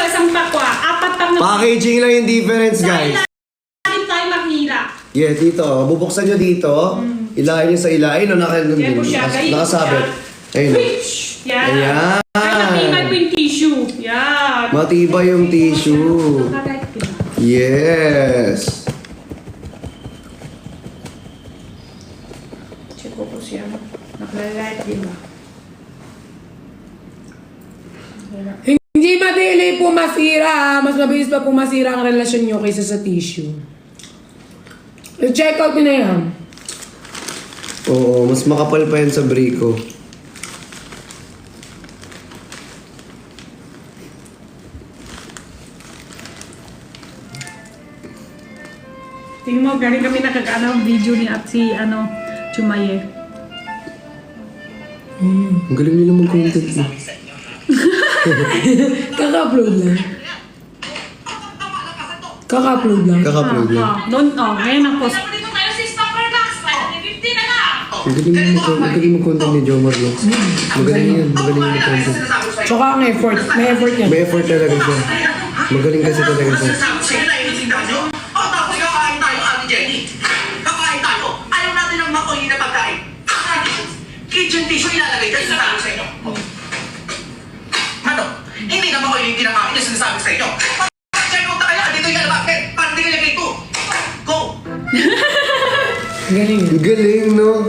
sa isang pakwa. Apat pang Packaging lang yung difference, guys. Dahil tayo makihila. Yeah, dito. Bubuksan nyo dito. Ilahin nyo sa ilahin. Yan po siya. Nakasabit. Ayun. Yan. Ayan. Kaya matibay po yung tissue. Yan. Matibay yung tissue. Yes. Check ko po siya. Nakalight, di ba? Hindi madali po masira. Mas mabilis pa po masira ang relasyon nyo kaysa sa tissue. I-check out nyo na yan. Oo, mas makapal pa yan sa Brico. Tingnan mo, galing kami nakag-ano video ni at si Chumaye. Ang galing nila mag-content na. Kaka-upload lang. Kaka-upload lang. Kaka-upload lang. Doon, ngayon ang post. Ang galing mag-content ni Jomar, no? Magaling yan. Magaling yung mag-content. Tsaka ang effort. May effort yan. May effort talaga siya. Magaling kasi talaga siya. Kitchen tissue ilalagay dyan, sinasabi sa inyo. Ano? Hindi naman ko yung kinakain yung sinasabi sa inyo. Check out na kaya, dito yung lalabakit. Paano din nilagay ito? Go! Galing yan. Ang galing, no?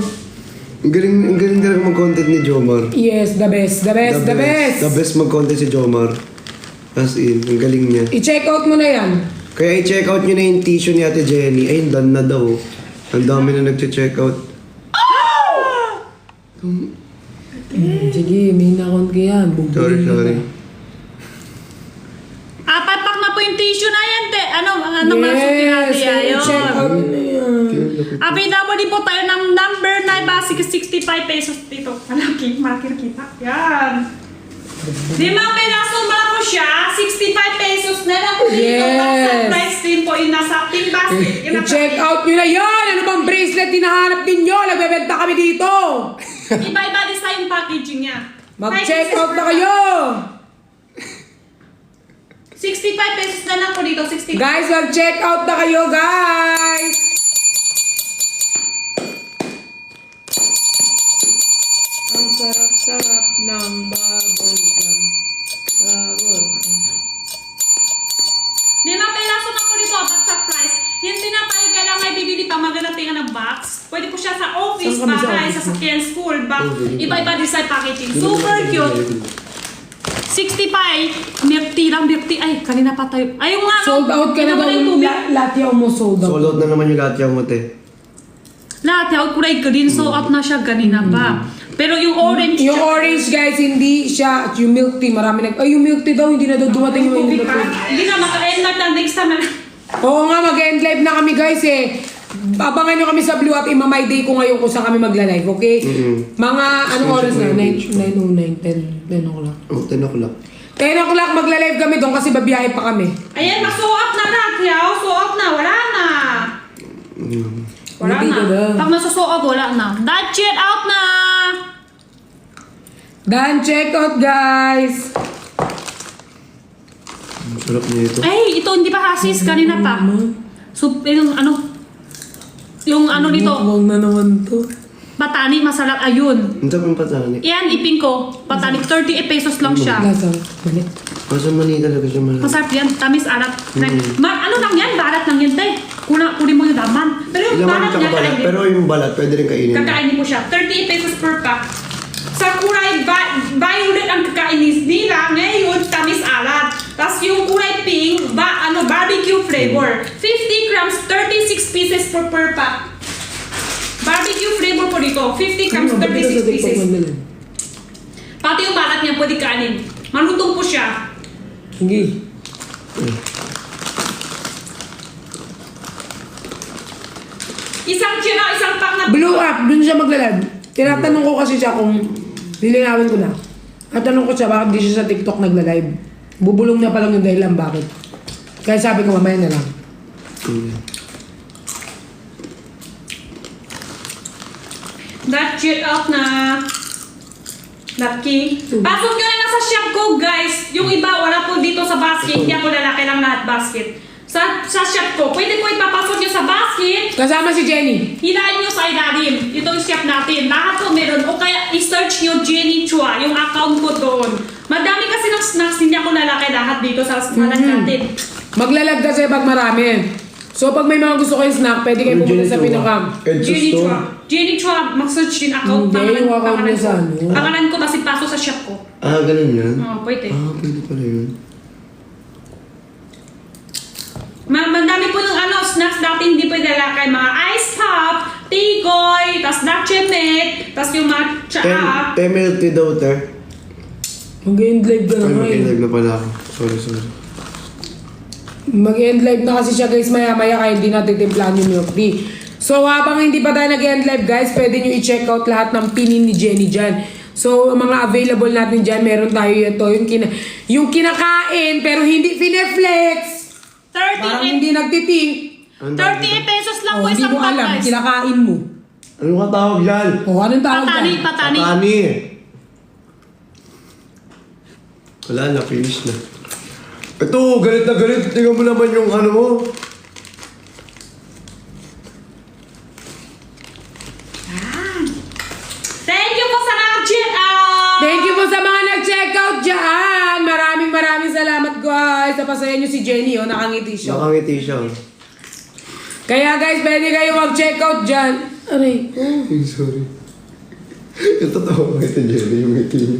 Ang galing talaga mag-content ni Jomar. Yes, the best. The best. The best. The best mag-content si Jomar. As in, ang galing niya. I-check out mo na yan. Kaya i-check out nyo na yung tissue ni Ate Jenny. Ay, done na daw. Ang dami na nag-check out. Sige, may nakon ka yan. Sorry. Apat pak na po yung tissue na yan, te. Ano masukin natin yan? i-check out mo na yan. Available din po tayo ng number na basic 65 pesos dito. Malaki, makikita. Yan. 5 peraso malaki siya, 65 pesos na lang po dito. Yes. Price din po yung nasa pink basket. I-check out nyo na yan. Ano bang bracelet hinahanap ninyo? Nagbebenta kami dito. Iba-iba din sa yung packaging niya. Mag-check out na kayo. 65 pesos na lang po dito. 65. Guys, mag-check out na kayo, guys. Ang sarap-sarap ng bubble gum. Lima peraso na po dito, back price. Hindi na tayo kailangan may bibili pa maganda tingnan ng box. Pwede po siya sa office, Saan kami sa bahay, office? sasakyan, school, box. Iba-iba design packaging. Super cute. 65. Milk tea lang, milk tea. Ay, kanina pa tayo. Ay, yung nga. Sold out ka na daw. Latyaw mo sold out. Sold out na naman yung lahat yung mute. Lahat, yung kulay green, so up na siya kanina pa. Pero yung orange, Yung orange, guys, hindi siya. Yung milk tea, marami ay, yung milk tea daw, hindi na daw dumating yung milk tea. hindi na maka-end na next time. Oo nga, mag-end live na kami, guys, eh. Abangan nyo kami sa Blue Up. Ima-my day ko ngayon kung saan kami magla-live, okay? Mga, anong oras na? 9:09, 10 o'clock. Oh, 10 o'clock. 10 o'clock magla-live kami doon kasi babiyahe pa kami. Ayan, mag-so-up na lahat, yaw. So-up na, wala na. Wala Hindi na. ko na. Pag nasa-so-up, wala na. That shit out na! Done, check out, guys. Ang sarap niya ito. Ay, ito hindi pa hasis. Kanina pa. So, yung ano dito, Huwag na naman to. patani, masarap. Ayun. Ang sarap ng patani. Yan, ipin ko. Patani, 38 pesos lang siya. Lasa. Mali. Masa mani talaga siya malaki. Masarap yan. Tamis, arat. Ano lang yan? Barat lang yan, te. Kunin mo yung laman. Pero yung Ilaman barat ka niya, balat, kainin. pero yung balat pwede rin kainin. Kakainin mo siya. 38 pesos per pack. Sa kulay violet ang kakainin nila. Ngayon, tamis alat. Tapos yung kulay pink, barbecue flavor. 50 grams, 36 pieces per pack. Barbecue flavor po dito. 50 grams, 36 pieces. Pati yung balat niya pwede kainin. Malutong po siya. Sige. Isang tira, isang pack na Blue Up, dun siya magla-live. Tinatanong ko kasi siya kung lilinawin ko na. At tanong ko siya bakit di siya sa TikTok nagla-live. Bubulong niya pa lang yung dahilan bakit. Kaya sabi ko mamaya na lang. That shit out na. Napkin. Pasok nyo na lang sa shop ko, guys. Yung iba, wala po dito sa basket, hindi ako lalaki lang lahat basket. Sa shop ko, pwede ko ipapasok nyo sa basket, Kasama si Jenny. hilain nyo sa ilalim. Ito yung shop natin. Lahat ko meron. O kaya i-search nyo Jenny Chua, yung account ko doon. Madami kasi ng snacks, hindi ako lalaki lahat dito sa halag natin. Maglalag kasi pag marami. So pag may mga gusto kayong snack, pwede kayo pumunta sa pinakam. Jenny Chua. Jenny Chua, mag-search din account. Hindi, yung account niya sa ano. Pangalan ko, tapos ipasok sa shop ko. Ah, ganun yan? Oo, pwede. Pwede pala yun. Madami po yung snacks dati hindi pwede lalaki. Mga ice pop, tigoy, tas Dutch Met, tas yung mga tsaa. 10 milk daw, te. Mag-end live ka na Ay, ngayon. mag-live na pala ako. Sorry. Mag-end live na kasi siya guys maya-maya kaya hindi natin timplahan yung milk tea. So habang hindi pa tayo nag-end live guys, pwede nyo i-check out lahat ng pinin ni Jenny dyan. So ang mga available natin dyan, meron tayo ito, yung kinakain pero hindi fineflex. 38 Parang hindi nagtiting. 38 pesos lang po Hindi isang mo pack, alam, guys. kinakain mo. Ano ka tawag dyan? O anong tawag Patani, dyan? patani. Patani. Wala na, finish na. Ito, galit na galit. Tingnan mo naman yung ano mo. Thank you po sa nag-check out! Thank you po sa mga nag-check out dyan. Maraming salamat guys. Napasaya nyo si Jenny, oh, nakangiti siya. Nakangiti siya. Kaya guys, pwede kayo mag-check out dyan. Aray ko. Ay, sorry. Yung totoo ko ito, Jenny, yung ngiti niya.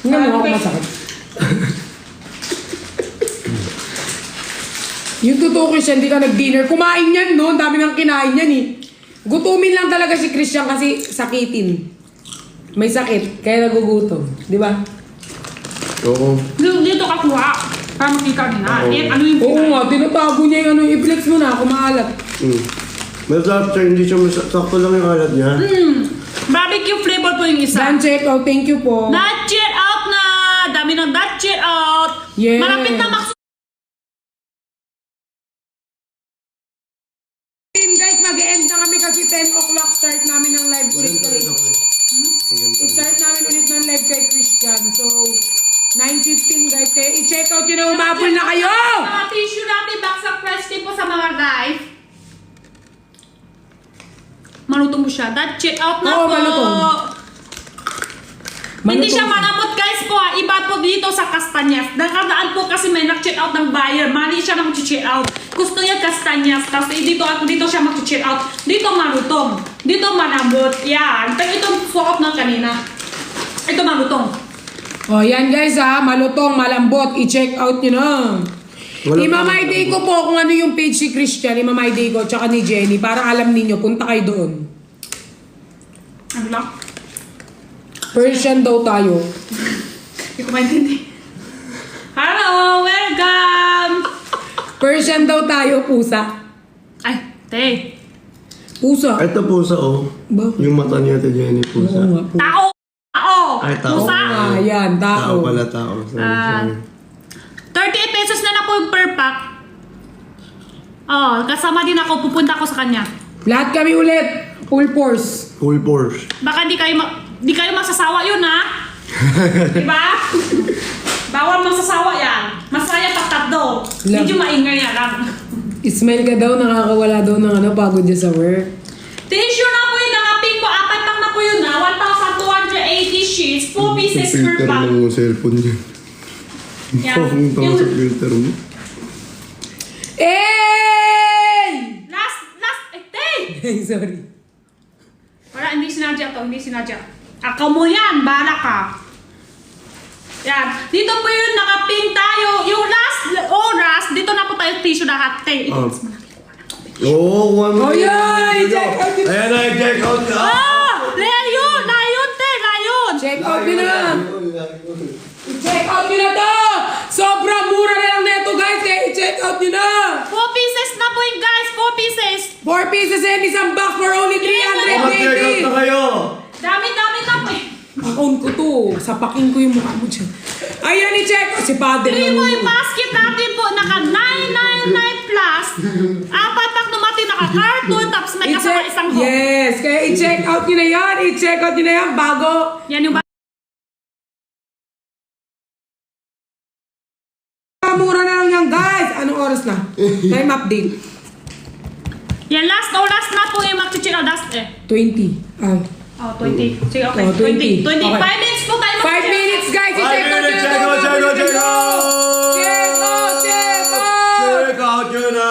Hindi mo ako masakit. Yung totoo Christian, hindi ka nag-dinner. Kumain yan, no? Ang dami nang kinain yan, eh. Gutumin lang talaga si Christian kasi sakitin. May sakit, kaya nagugutom. Di ba? Oo. Dito ka kuha. Para makita nila. Oo. Ano yung Oo nga, tinatago niya yung ano. I-flex mo na, kumaalat. Masarap siya, hindi siya sakto lang yung alat niya. Barbecue flavor po yung isa. Dan check out, thank you po. Dutch it out na! Dami ng Dutch it out! Yes. Malapit na Guys, mag-end na kami kasi 10 o'clock start namin ng live ulit kay I-start namin ulit ng live kay Christian. So, 9:15 guys. Kaya i-check out yun na umabol na kayo! Mga tissue natin back sa press tip po sa mga live. Malutong mo siya. Dutch it out na Oo, po. malutong. Hindi Malutong siya siya. malambot guys po ha. Iba po dito sa kastanyas. Nakadaan po kasi may nag-check out ng buyer. Mali siya nag-check out. Gusto niya kastanyas. Tapos dito siya mag-check out. Dito malutong. Dito malambot. Yan. Pero itong suot na kanina. Ito malutong. O, yan guys ha. Malutong, malambot. I-check out nyo na. Wala Imamay-day ko po kung ano yung page si Christian. Imamay-day ko, tsaka ni Jenny. Para alam ninyo, punta kayo doon. Ano lang? Persian daw tayo. Hindi ko maintindihan. Hello! Welcome! Persian daw tayo, pusa. Ay, te. Pusa. Ito pusa, oh. Ba? Yung mata niya, ito Jenny, Oo pusa. nga, pusa. Tao! Tao! Ay, tao. Pusa! Ah, yan, Tao tao. pala, tao. Sorry. 38 pesos na po yung per pack. Oh, kasama din ako. Pupunta ako sa kanya. Lahat kami ulit. Full force. Full Porsche. Baka di kayo masasawa yun, ha? Diba? Bawal masasawa yan. Masaya patatdo. Medyo maingay yan lang. Smile ka daw, nakakawala daw ng ano, pagod niya sa work. Tissue na po yun. Nakapink po. 4 pack na po yun, ha? 1,280 sheets. 4 pieces per Filter pack. ng cellphone niya. Yan. Bakit tao sa filter mo? Hey! Last, hey! Sorry. Wala, hindi sinadya to. Hindi sinadya. Ako mo yan. Bala ka. Yan. Dito po yun. Nakapink tayo. Yung last oras, dito na po tayo tissue lahat. Tay, Oh. ito. Oo, kuha mo. Oh, yan! I-check out yun. Ayan na, i-check out na. Oh! Layon! Layon, te! Layon! Check out nyo na. I-check out nyo na to! Sobrang mura na lang neto guys, kaya i-check out nyo na! 4 pieces na po yun, guys. 4 pieces. 4 pieces and isang box for only Mag-check out na 380! kayo. Dami na po eh. Account ko to. Sapakin ko yung mukha mo dyan. Ayan, i-check out si Padre. Three mo yung basket natin po. Naka 999 plus. 4 pack dumating. Naka carton. Tapos may kasama isang hook. Yes, kaya i-check out nyo na yan. I-check out nyo na yan bago Yan yung oras na? Time update. Yan, last na po yung mag-check out. Last 20. Ah. Oh, 20. Sige, okay. Oh, 20. 20. 5 Okay. minutes po tayo 5 minutes, guys! I-check out nyo na to! Check out! Check out! Check out yun na!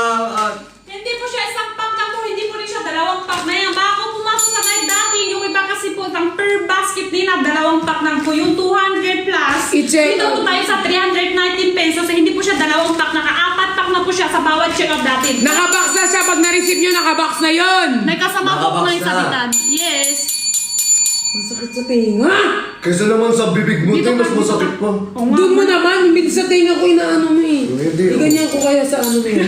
Hindi po siya isang pack na po, hindi po rin siya dalawang pack na yan. Baka kung pumasok sa night dati, yung iba kasi po, ang per basket nila, dalawang pack na po. Yung 200 plus, I-check dito po out. tayo sa 319 pesos. Hindi po siya dalawang pack, naka-apat pack na po siya sa bawat check out natin. Nakabox na siya. Pag na-receive nyo, nakabox na yun. May kasama po Nakabox na yung na. sabitan. Yes. Masakit sa tinga. Kaysa naman sa bibig mo, Dito mas ka- masakit pa. Oo nga. Doon mo naman, hindi sa tinga ko inaano mo eh. Hindi, oh. Iganyan ko kaya sa ano mo yun.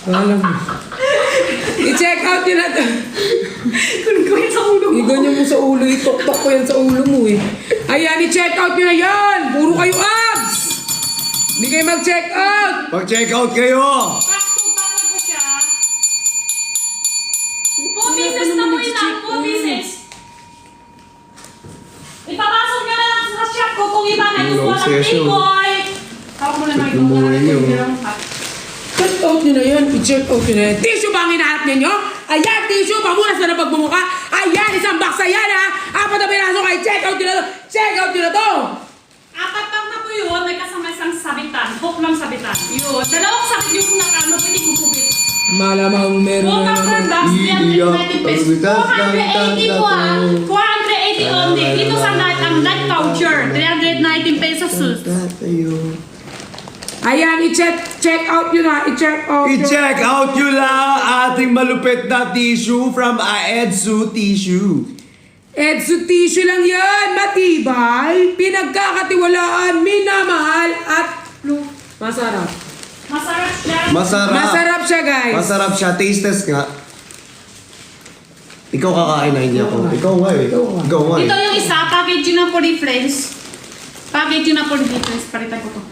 Alam mo. I-check out yun natin. Kung ko yun sa ulo mo. Iganyan mo sa ulo, itok-tok ko yan sa ulo mo eh. Ayan, i-check out nyo na yan! Puro kayo abs! Hindi kayo mag-check out! Pag-check out kayo! Pack to pack na po siya. 4 pieces na po yun ang 4 pieces. Ipapasok nyo na lang sa shop ko kung iba may gusto ng Obsession. tikoy. Tawag mo na may gusto Lumuhin ng niyo. tikoy. Check out nyo na yan, i-check out nyo na yan. Tissue ba ang hinahanap ninyo? Ayan, tissue, pamunas na ng pagbumuka. Ayan, isang box na yan ha! 4 na piraso kayo, check out nyo na to! Check out nyo na to! Apat pack na po yun, may kasama isang sabitan. Hook lang sabitan. Yun. Dalawang sabit yung nakano, pwede kupupit. Malamang meron na Total per naman. box, 390 pesos. 480 po ah. 480 only. Dito sa night, ang night voucher. 319 pesos. Tatayo. Ayan, i-check out nyo na, i-check out nyo. I-check out nyo lang ating malupit na tissue from Aedsu Tissue. Edso tissue lang yan, matibay, pinagkakatiwalaan, minamahal, at masarap. Masarap siya. Masarap. Masarap siya, guys. Masarap siya. Taste test nga. Ikaw kakain na, hindi ako. Ikaw nga eh. Ikaw nga. Ikaw nga eh. Ito yung isa, packaging na po difference. Packaging na po difference. Palitan ko to.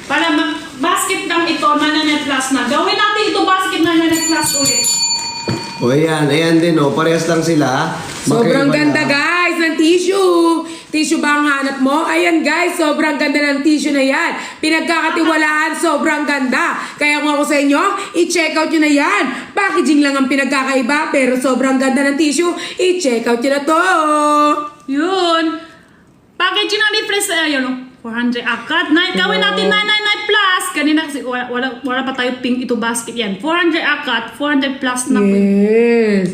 Para basket lang ito, 900 plus na. Gawin natin ito basket 900 plus ulit. O ayan, ayan din o. Parehas lang sila. Sobrang Magkaiba ganda, lang. guys, ng tissue. Tissue ba ang hanap mo? Ayan, guys, sobrang ganda ng tissue na yan. Pinagkakatiwalaan, sobrang ganda. Kaya kung ako sa inyo, i-check out nyo na yan. Packaging lang ang pinagkakaiba, pero sobrang ganda ng tissue. I-check out nyo na to. Yun. Packaging na difference, ayun o. 400 akat. Gawin natin 999 plus. Kanina kasi wala pa tayo pink ito basket yan. 400 akat, 400 plus na po. Yes.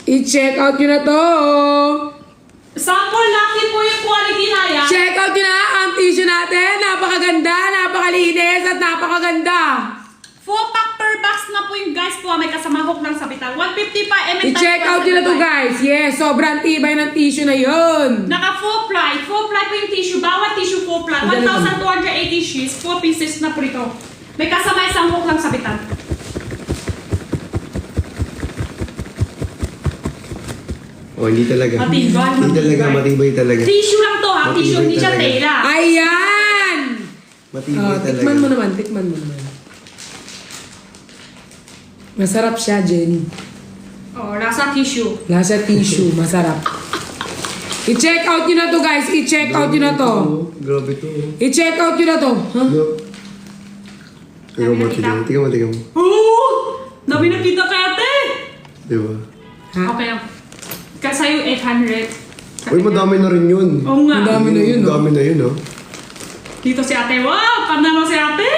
I-check out nyo na to. Sample lang din po yung quality na yan. Check out nyo na ang tissue natin. Napakaganda, napakalinis, at napakaganda. 4 pack per box na po yung guys po. May kasama hook ng sabitan. 155 ml. I-check out nyo na to, guys. Yes, sobrang tibay ng tissue na yun. Naka 4 ply. 4 ply po yung tissue. Bawat tissue 4 ply. 1,280 sheets. 4 pieces na po ito. May kasama isang hook ng sabitan. O, hindi talaga. Matibay, Hindi talaga, matibay talaga. Tissue lang to ha. Tissue, Matibay hindi siya talaga. tela. Ayan! Matibay talaga. Tikman mo naman, tikman mo naman. Masarap siya, Jenny. Oh, nasa tissue. Nasa tissue, masarap. I-check out nyo na to, guys. I-check out nyo na to. Grabe to. I-check out nyo na to. Huh? Tingnan mo, tingnan mo, tingnan mo, tingnan mo. Oh! Dami na kita kay ate! Diba? Ha? Okay lang. Kasi sa'yo 800. Uy, madami na rin yun. Oo nga. Ang dami na yun, Ang dami na yun, oh. Dito si ate. Wow! Panalo si ate!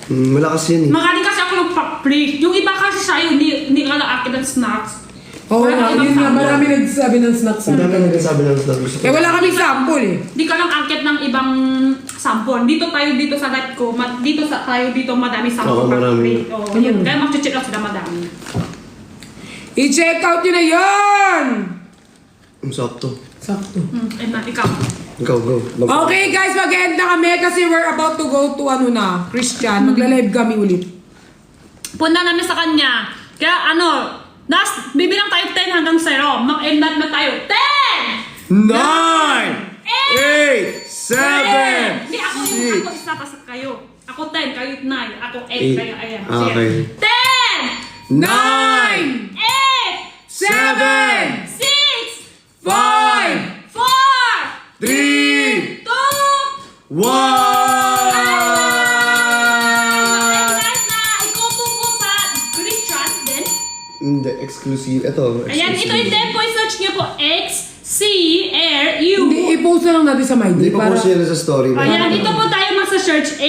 Malakas yan eh. Makani kasi ako nagpa-play. Yung iba kasi sa'yo, hindi ka lang ng snacks. Oo Wala nga, kang yun nga. sample. Marami nagsasabi ng snacks. Ang dami nagsasabi ng gusto ko. Eh, wala kaming sample eh. Di ka lang angkit ng ibang sampon. Dito tayo dito sa live ko. Tayo dito madami sampon. Oo, marami. Oo, yun. Kaya mag-check out sila madami. I-check out nyo na yun! Ang sakto. Sakto. Eh na, ikaw. Ikaw, go. Okay guys, mag-end na kami kasi we're about to go to Christian. Magla-live kami ulit. Punta namin sa kanya. Kaya bibilang tayo 10 hanggang 0. Mag-end na tayo. 10! 9! 8! 7! Hindi, ako isa pa sa kayo. Ako 10, kayo 9. Ako 8, Eight. kayo ayan. Okay. 10! 9! 8! 7! 6! 5! 4! 3! 2! 1! Hindi, exclusive. Ito, Ayan, ito yung tempo. I-search nyo po. XCRU. Hindi, i-post na lang natin sa my Hindi day. pa Para... post yan sa story. Ayan, dito po tayo masa-search.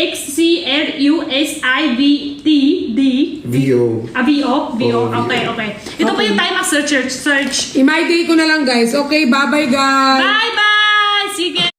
XCRUSIVTD. VO. VO? VO. Oh, Okay, okay. Ito po yung tayo masa-search. I-my day ko na lang guys. Okay, bye-bye guys. Bye-bye! Sige!